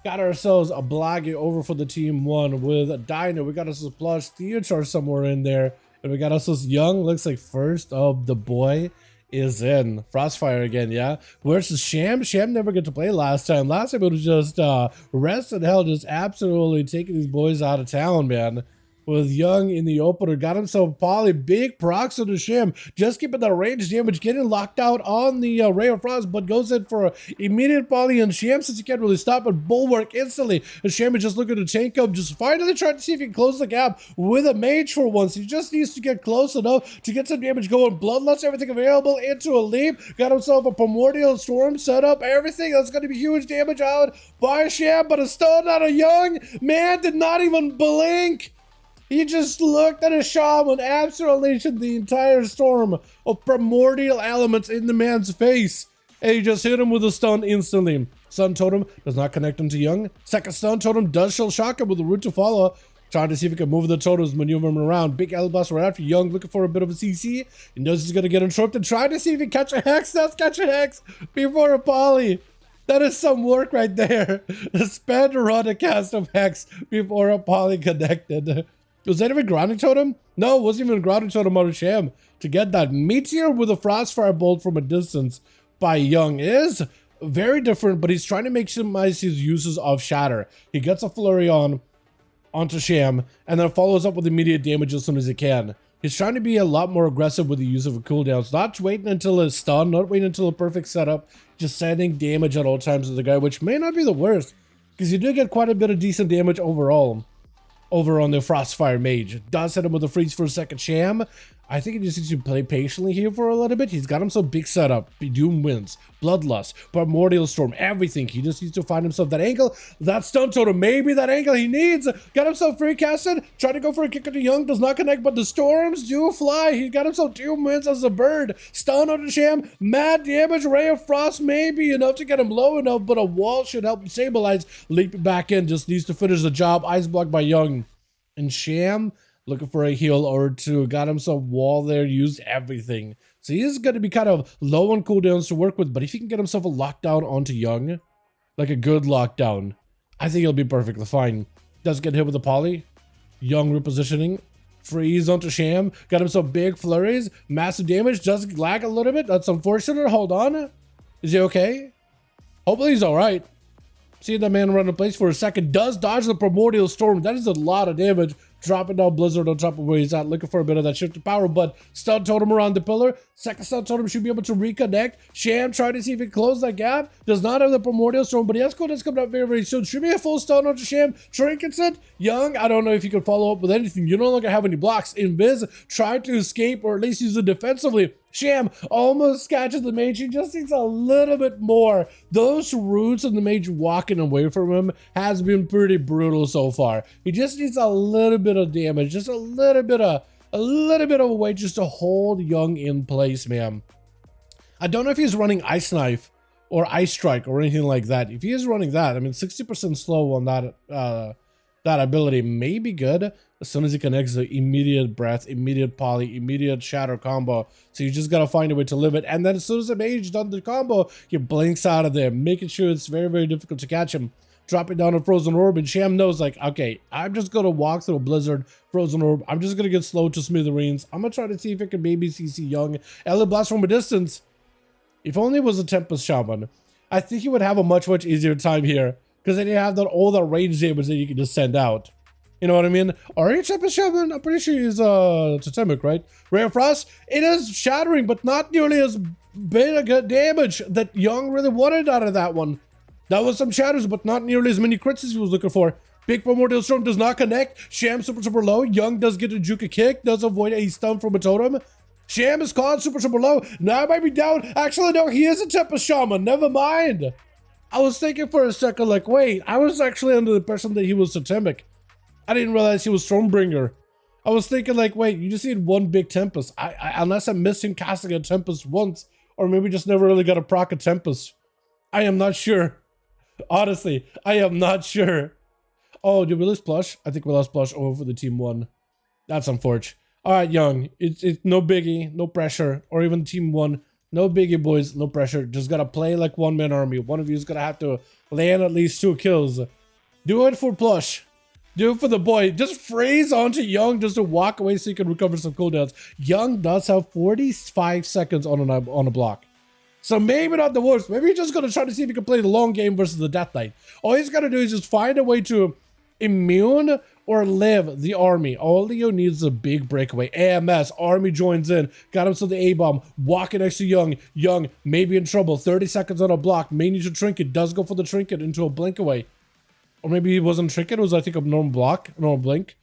Got ourselves a Blaggy over for the team 1 with a Dino. We got ourselves Plush Theochar somewhere in there. And we got ourselves Young. Looks like first of the boy is in. Frostfire again, yeah. Where's the Sham? Sham never got to play last time. Last time it was just rest and hell, just absolutely taking these boys out of town, man. With Young in the opener, got himself Poly, big procs on the Sham, just keeping the range damage, getting locked out on the Ray of Frost, but goes in for immediate Poly and Sham since he can't really stop it. Bulwark instantly, and Sham is just looking to tank up, just finally trying to see if he can close the gap with a mage for once. He just needs to get close enough to get some damage going. Bloodlust, everything available into a leap, got himself a Primordial Storm set up, everything. That's going to be huge damage out by Sham, but it's still not a Young. Man did not even blink. He just looked at a Shaman, absolutely unleashed the entire storm of primordial elements in the man's face. And he just hit him with a stun instantly. Stun Totem does not connect him to Young. Second Stun Totem does show shock him with a route to follow. Trying to see if he can move the totems, maneuver him around. Big L Blast right after Young, looking for a bit of a CC. He knows he's going to get interrupted. Trying to see if he can catch a Hex. That's catch a Hex before a Poly. That is some work right there. Spend run a cast of Hex before a Poly connected. Was that even grounding totem? No, it wasn't even a grounding totem on a Sham. To get that Meteor with a Frostfire Bolt from a distance by Young is very different, but he's trying to maximize his uses of Shatter. He gets a Flurry onto Sham, and then follows up with immediate damage as soon as he can. He's trying to be a lot more aggressive with the use of a cooldowns, not waiting until it's stun, not waiting until a perfect setup, just sending damage at all times to the guy, which may not be the worst, because you do get quite a bit of decent damage overall. Over on the Frostfire Mage. Does hit him with a freeze for a second. Sham, I think he just needs to play patiently here for a little bit. He's got himself big setup. Doom wins. Bloodlust. Primordial Storm. Everything. He just needs to find himself that angle. That stun totem. Maybe that angle he needs. Got himself free casted. Tried to go for a kick into Young. Does not connect, but the storms do fly. He got himself Doom wins as a bird. Stun on the Sham. Mad damage. Ray of Frost may be enough to get him low enough, but a wall should help him stabilize. Leap back in. Just needs to finish the job. Ice blocked by Young. And Sham, looking for a heal or two, got himself wall there, used everything. So he is going to be kind of low on cooldowns to work with, but if he can get himself a lockdown onto Young, like a good lockdown, I think he'll be perfectly fine. Does get hit with a Poly. Young repositioning. Freeze onto Sham. Got himself big flurries. Massive damage. Does lag a little bit. That's unfortunate. Hold on. Is he okay? Hopefully he's alright. See that man run in place for a second. Does dodge the Primordial Storm. That is a lot of damage. Dropping down Blizzard on top of where he's at. Looking for a bit of that shift of power. But stun totem around the pillar. Second stun totem should be able to reconnect. Sham trying to see if he can close that gap. Does not have the Primordial Storm. But he has cooldown coming up very, very soon. Should be a full stun onto Sham. Trinkets it. Young, I don't know if you can follow up with anything. You no longer have any blocks. Invis tried to escape or at least use it defensively. Sham almost catches the mage. He just needs a little bit more. Those roots and the mage walking away from him has been pretty brutal so far. He just needs a little bit of damage, just a little bit of a way just to hold Young in place, man. I don't know if he's running Ice Knife or Ice Strike or anything like that. If he is running that, I mean, 60% slow on that ability may be good. As soon as he connects the immediate breath, immediate Poly, immediate shatter combo. So you just gotta find a way to live it. And then as soon as the mage done the combo, he blinks out of there, making sure it's very, very difficult to catch him. Dropping down a Frozen Orb, and Sham knows, like, okay, I'm just gonna walk through a Blizzard, Frozen Orb. I'm just gonna get slow to smithereens. I'm gonna try to see if I can maybe CC Young. Ellie Blast from a distance. If only it was a Tempest Shaman, I think he would have a much, much easier time here. Because then you have that all the range damage that you can just send out. You know what I mean? Are you Tempest Shaman? I'm pretty sure he's Totemic, right? Ray of Frost, it is shattering, but not nearly as big a damage that Young really wanted out of that one. That was some shatters, but not nearly as many crits as he was looking for. Big Primordial Storm does not connect. Sham super, super low. Young does get a Juke kick, does avoid a stun from a totem. Sham is caught super, super low. Now I might be down. Actually, no, he is a Tempest Shaman. Never mind. I was thinking for a second, like, wait, I was actually under the impression that he was Totemic. I didn't realize he was Stormbringer. I was thinking, like, wait, you just need one big Tempest. Unless I'm missing casting a Tempest once, or maybe just never really got a proc a Tempest. I am not sure. Honestly, I am not sure. Oh, did we lose Plush? I think we lost Plush over for the team 1. That's unfortunate. All right, Young, it's no biggie, no pressure, or even team 1. No biggie, boys. No pressure. Just gotta play like one-man army. One of you is gonna have to land at least 2 kills. Do it for plush. Do it for the boy. Just freeze onto Young just to walk away so you can recover some cooldowns. Young does have 45 seconds on a block. So maybe not the worst. Maybe you're just going to try to see if you can play the long game versus the Death Knight. All he's got to do is just find a way to immune or live the army. All Leo needs is a big breakaway. AMS, army joins in. Got him to the A-bomb. Walking next to Young. Young maybe in trouble. 30 seconds on a block. May need to trinket. Does go for the trinket into a blink away. Or maybe he wasn't trinket. It was, I think, a normal block. Normal blink.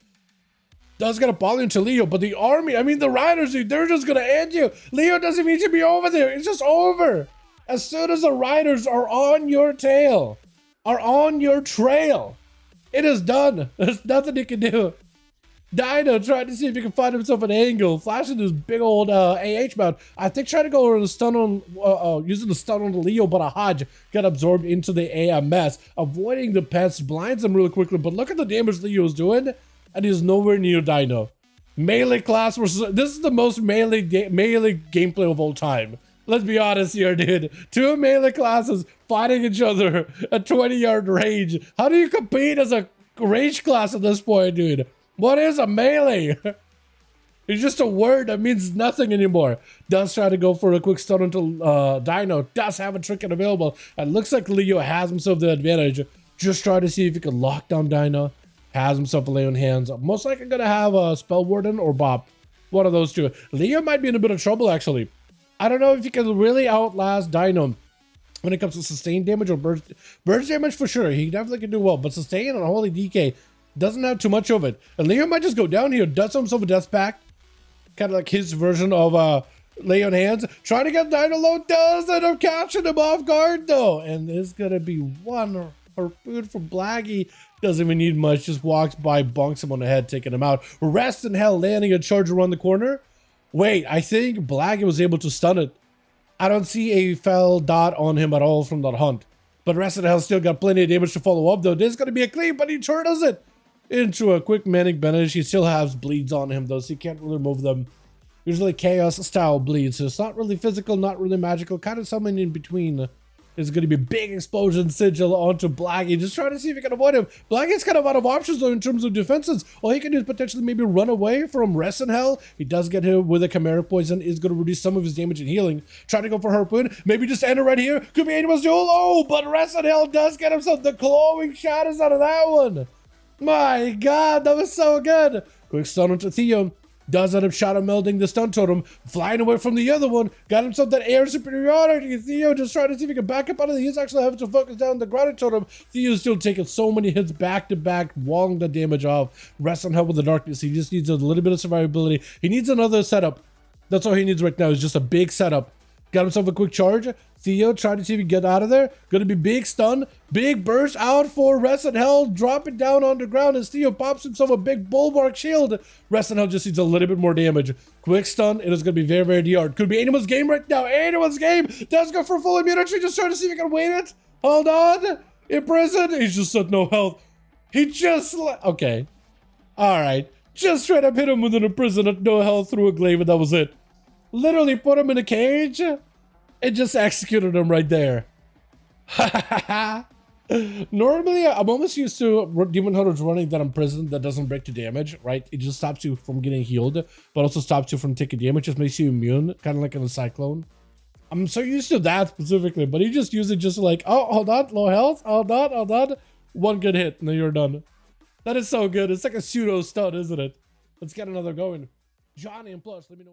Does get a ball into Leo, but the army, I mean the riders, dude, they're just gonna end you. Leo doesn't need to be over there. It's just over. As soon as the riders are on your tail, are on your trail, it is done. There's nothing you can do. Dino trying to see if he can find himself an angle, flashing his big old AH mount. I think trying to go over the stun on, using the stun on the Leo, but a Hodge got absorbed into the AMS. Avoiding the pets blinds him really quickly, but look at the damage Leo's doing. And he's nowhere near Dino. Melee class versus... This is the most melee gameplay of all time. Let's be honest here, dude. 2 melee classes fighting each other at 20-yard range. How do you compete as a range class at this point, dude? What is a melee? It's just a word that means nothing anymore. Does try to go for a quick stun until Dino does have a trinket available. And looks like Leo has himself the advantage. Just try to see if he can lock down Dino. Has himself a Leo in hands. Most likely gonna have a Spell Warden or Bop. One of those two. Leo might be in a bit of trouble, actually. I don't know if he can really outlast Dino when it comes to sustained damage or burst damage for sure. He definitely can do well, but sustain and Holy DK doesn't have too much of it. And Leo might just go down here, does himself a Death Pact. Kind of like his version of Leo in hands. Trying to get Dino low, does end up catching him off guard though. And there's gonna be one harpoon from Blaggy. Doesn't even need much, just walks by, bonks him on the head, taking him out. Rest in hell, landing a charge around the corner. Wait, I think Blaggy was able to stun it. I don't see a fell dot on him at all from that hunt. But Rest in hell still got plenty of damage to follow up though. This is going to be a clean, but he turns it into a quick manic banish. He still has bleeds on him though, so you can't really remove them. Usually chaos style bleeds, so it's not really physical, not really magical, kind of something in between. There's going to be a big explosion sigil onto Blaggy. Just trying to see if he can avoid him. Blaggy's kind of out of options though in terms of defenses. All he can do is potentially maybe run away from Rest in Hell. He does get hit with a Chimeric Poison. Is going to reduce some of his damage and healing. Trying to go for Harpoon. Maybe just end it right here. Could be Animal's Duel. Oh, but Rest in Hell does get himself the glowing shadows out of that one. My God, that was so good. Quick stun onto Theo. Does end up shadow melding the stun totem, flying away from the other one, got himself that air superiority. Theo just trying to see if he can back up out of it. He's actually having to focus down the grounded totem. Theo's still taking so many hits back to back, walling the damage off. Rest on help with the darkness. He just needs a little bit of survivability. He needs another setup. That's all he needs right now is just a big setup. Got himself a quick charge. Theo trying to see if he can get out of there. Gonna be big stun. Big burst out for Rest in Hell. Drop it down on the ground as Theo pops himself a big bulwark shield. Rest in Hell just needs a little bit more damage. Quick stun. It is gonna be very, very hard. Could be anyone's game right now. Anyone's game. Does go for full immunity. Just trying to see if he can win it. Hold on. Imprisoned. He's just at no health. He just... Okay. Alright. Just straight up hit him with an imprison at no health through a glaive and that was it. Literally put him in a cage and just executed him right there. Normally, I'm almost used to Demon Hunters running that imprisoned that doesn't break to damage, right? It just stops you from getting healed, but also stops you from taking damage, just makes you immune, kind of like in a Cyclone. I'm so used to that specifically, but he just used it just like, oh, hold on, low health, hold on. One good hit, and then you're done. That is so good. It's like a pseudo stun, isn't it? Let's get another going. Johnny and Plus, let me know.